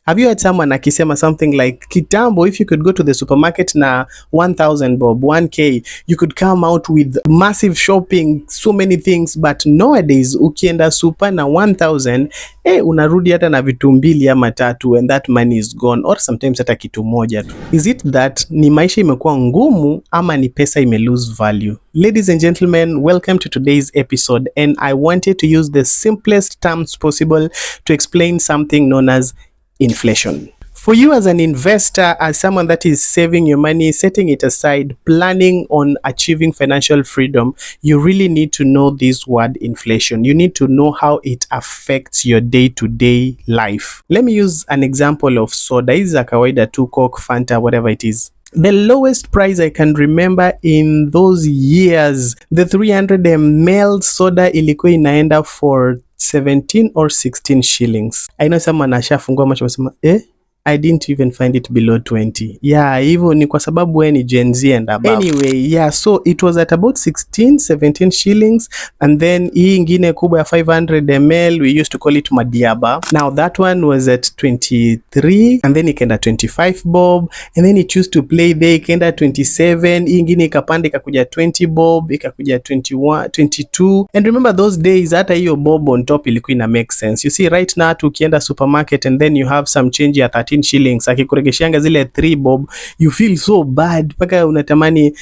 Have you heard someone akisema something like, kitambo if you could go to the supermarket na 1000 bob, 1k, you could come out with massive shopping, so many things, but nowadays ukienda super na 1000, unarudi hata na vitu mbili ama tatu, and that money is gone, or sometimes hata kitu moja tu. Is it that ni maisha imekuwa ngumu ama ni pesa ime lose value? Ladies and gentlemen, welcome to today's episode, and I wanted to use the simplest terms possible to explain something known as inflation. For you as an investor, as someone that is saving your money, setting it aside, planning on achieving financial freedom, you really need to know this word inflation. You need to know how it affects your day-to-day life. Let me use an example of soda. Hizi za kawaida tu, Coke, Fanta, whatever it is. The lowest price I can remember in those years, the 300 ml soda ilikuwa inaenda for 17 or 16 shillings. I know someone ashafungua macho wasema, I didn't even find it below 20. Yeah, hivyo ni kwa sababu we ni Gen Z and above. Anyway, yeah, so it was at about 16, 17 shillings. And then hii ingine kubwa ya 500 ml, we used to call it Madiaba. Now that one was at 23, and then ikaenda 25 bob. And then it used to play there, ikaenda 27. Hii ingine ikapanda ikakuja 20 bob, ikakuja 21, 22. And remember those days, hata hiyo bob on top ilikuwa ina make sense. You see right now, ukienda supermarket and then you have some change ya 13 shillings, akikuregeshianga zile 3 bob, you feel so bad paka unatamani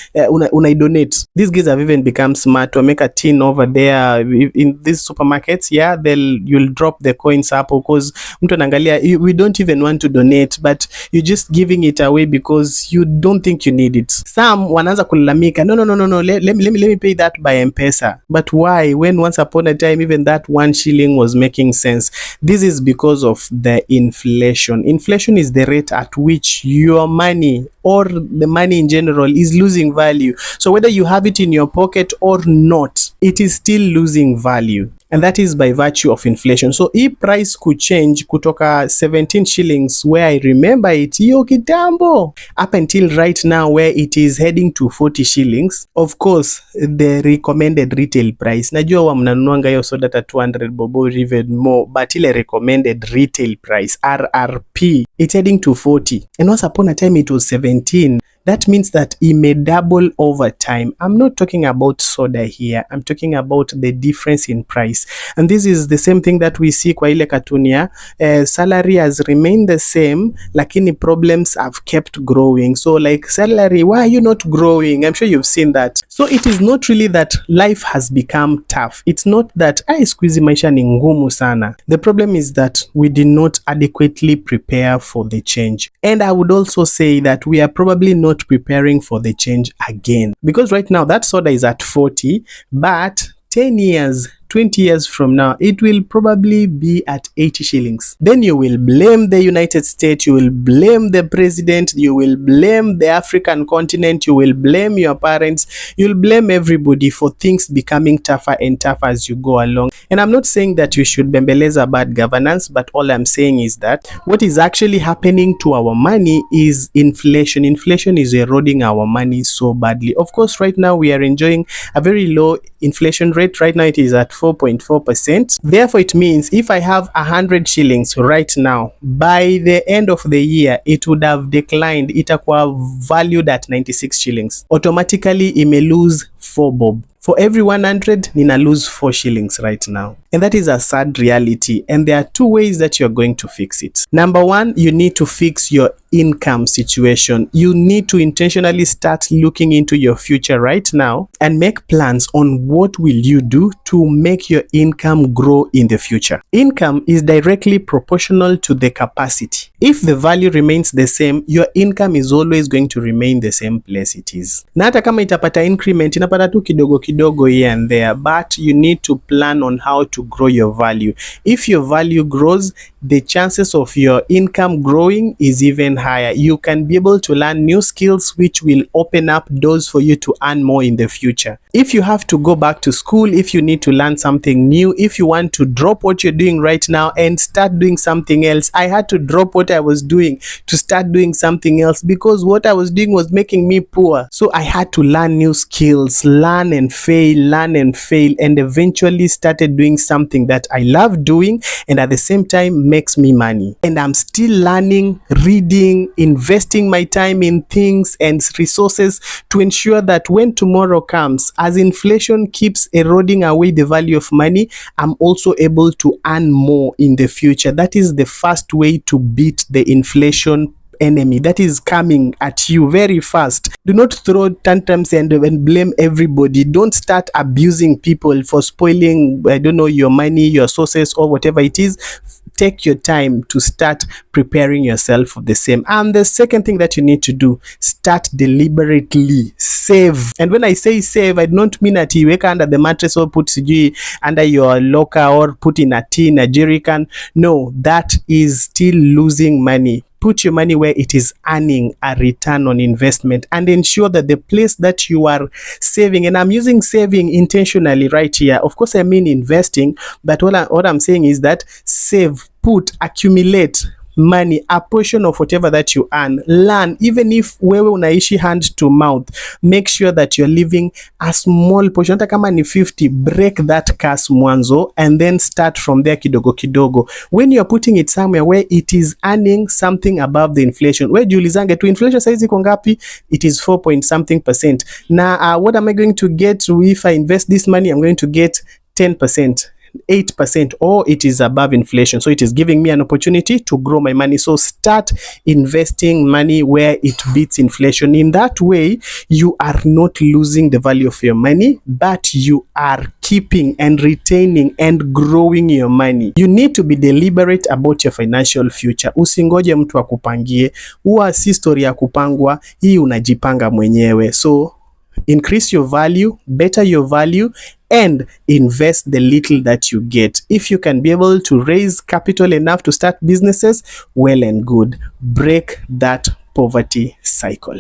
unaidonate. These guys have even become smart. Wameka tin over there in these supermarkets. Yeah, you'll drop the coins hapo because mtu anaangalia, we don't even want to donate, but you're just giving it away because you don't think you need it. Some wanaanza kulalamika, no, let me pay that by M-Pesa. But why, when once upon a time even that 1 shilling was making sense? This is because of the inflation. Inflation is the rate at which your money or the money in general is losing value. So whether you have it in your pocket or not, it is still losing value. And that is by virtue of inflation. So if price could change kutoka 17 shillings where I remember it hiyo kitambo up until right now where it is heading to 40 shillings, of course the recommended retail price, najua huwa mnanunuanga hiyo soda at 200 bob or even more, but ile recommended retail price RRP, it's heading to 40, and once upon a time it was 17. That means that it may double over time. I'm not talking about soda here. I'm talking about the difference in price. And this is the same thing that we see kwa ile cartoon ya salary has remained the same, lakini problems have kept growing. So like, salary, why are you not growing? I'm sure you've seen that. So it is not really that life has become tough. It's not that squeezy maisha ni ngumu sana. The problem is that we did not adequately prepare for the change. And I would also say that we are probably not preparing for the change again, because right now that soda is at 40, but 10 years, 20 years from now, it will probably be at 80 shillings. Then you will blame the United States, you will blame the president, you will blame the African continent, you will blame your parents, you'll blame everybody for things becoming tougher and tougher as you go along. And I'm not saying that you should bembeleza bad governance, but all I'm saying is that what is actually happening to our money is inflation. Inflation is eroding our money so badly. Of course, right now we are enjoying a very low inflation rate. Right now it is at 4.4%. Therefore, it means if I have 100 shillings right now, by the end of the year, it would have declined. Itakuwa valued at 96 shillings. Automatically, it may lose 4 bob. For every 100, nina lose 4 shillings right now. And that is a sad reality. And there are 2 ways that you're going to fix it. Number 1, you need to fix your income situation. You need to intentionally start looking into your future right now and make plans on what will you do to make your income grow in the future. Income is directly proportional to the capacity. If the value remains the same, your income is always going to remain the same place it is. Na hata kama itapata increment, inapata tu kidogo kidogo here and there, but you need to plan on how to grow your value. If your value grows, the chances of your income growing is even higher. You can be able to learn new skills which will open up doors for you to earn more in the future. If you have to go back to school, if you need to learn something new, if you want to drop what you're doing right now and start doing something else. I had to drop what I was doing to start doing something else because what I was doing was making me poor. So I had to learn new skills, learn and fail, learn and fail, and eventually started doing something that I love doing and at the same time makes me money. And I'm still learning, reading, investing my time in things and resources to ensure that when tomorrow comes, as inflation keeps eroding away the value of money, I'm also able to earn more in the future. That is the first way to beat the inflation enemy that is coming at you very fast. Do not throw tantrums and blame everybody. Don't start abusing people for spoiling, I don't know, your money, your sources, or whatever it is. Take your time to start preparing yourself for the same. And the second thing that you need to do, start deliberately save. And when I say save, I don't mean that you wake under the mattress or put under your locker or put in a tin, a jerrycan. No, that is still losing money. Put your money where it is earning a return on investment, and ensure that the place that you are saving, and I'm using saving intentionally right here. Of course, I mean investing, but what I'm saying is that save, put, accumulate money, a portion of whatever that you earn. Learn, even if wewe unaishi hand to mouth, make sure that you're leaving a small portion. Hata kama ni 50, break that curse mwanzo and then start from there kidogo kidogo. When you're putting it somewhere where it is earning something above the inflation, where jiulizange tu inflation size iko ngapi? It is 4 point something percent. Now what am I going to get if I invest this money? I'm going to get 10%, 8%, or it is above inflation. So it is giving me an opportunity to grow my money. So start investing money where it beats inflation. In that way, you are not losing the value of your money, but you are keeping and retaining and growing your money. You need to be deliberate about your financial future. Usingoje mtu akupangie. Huwa si story ya kupangwa, hii unajipanga mwenyewe. So increase your value, better your value, and invest the little that you get. If you can be able to raise capital enough to start businesses, well and good. Break that poverty cycle.